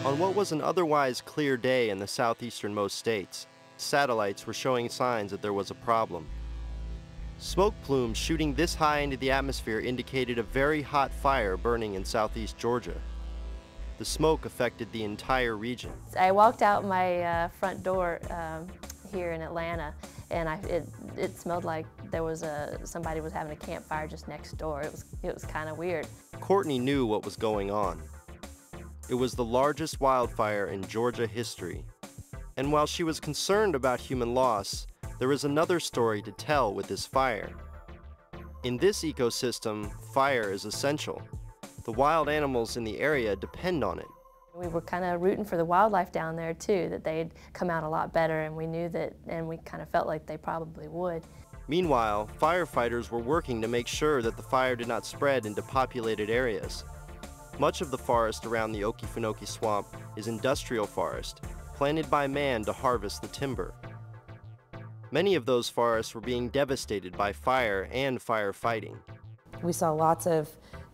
On what was an otherwise clear day in the southeasternmost states, satellites were showing signs that there was a problem. Smoke plumes shooting this high into the atmosphere indicated a very hot fire burning in southeast Georgia. The smoke affected the entire region. I walked out my front door here in Atlanta, and it smelled like there was somebody was having a campfire just next door. It was kind of weird. Courtney knew what was going on. It was the largest wildfire in Georgia history. And while she was concerned about human loss, there was another story to tell with this fire. In this ecosystem, fire is essential. The wild animals in the area depend on it. We were kind of rooting for the wildlife down there too, that they'd come out a lot better, and we knew that, and we kind of felt like they probably would. Meanwhile, firefighters were working to make sure that the fire did not spread into populated areas. Much of the forest around the Okefenokee swamp is industrial forest, planted by man to harvest the timber. Many of those forests were being devastated by fire and firefighting. We saw lots of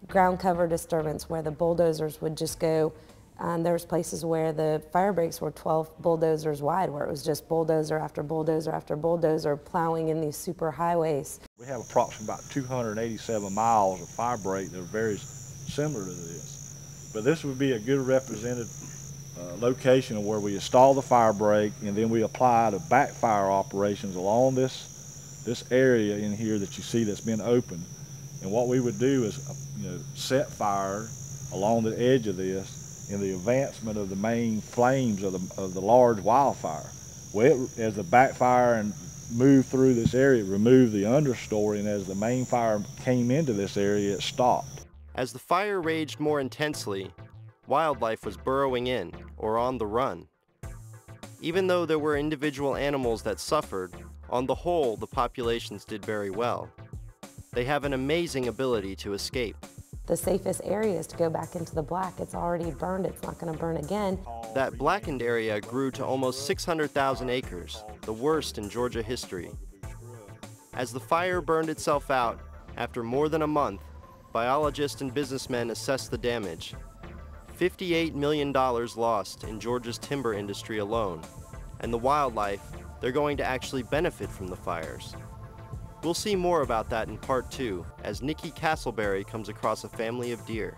ground cover disturbance where the bulldozers would just go. There was places where the fire breaks were 12 bulldozers wide, where it was just bulldozer after bulldozer after bulldozer plowing in these super highways. We have approximately about 287 miles of fire break that are very similar to this. But this would be a good represented location of where we install the fire break, and then we apply the backfire operations along this area in here that you see that's been opened. And what we would do is set fire along the edge of this in the advancement of the main flames of the large wildfire. Well, as the backfire and moved through this area, it removed the understory, and as the main fire came into this area, it stopped. As the fire raged more intensely, wildlife was burrowing in or on the run. Even though there were individual animals that suffered, on the whole, the populations did very well. They have an amazing ability to escape. The safest area is to go back into the black. It's already burned, it's not going to burn again. That blackened area grew to almost 600,000 acres, the worst in Georgia history. As the fire burned itself out, after more than a month, biologists and businessmen assessed the damage. $58 million lost in Georgia's timber industry alone. And the wildlife, they're going to actually benefit from the fires. We'll see more about that in part 2 as Nikki Castleberry comes across a family of deer.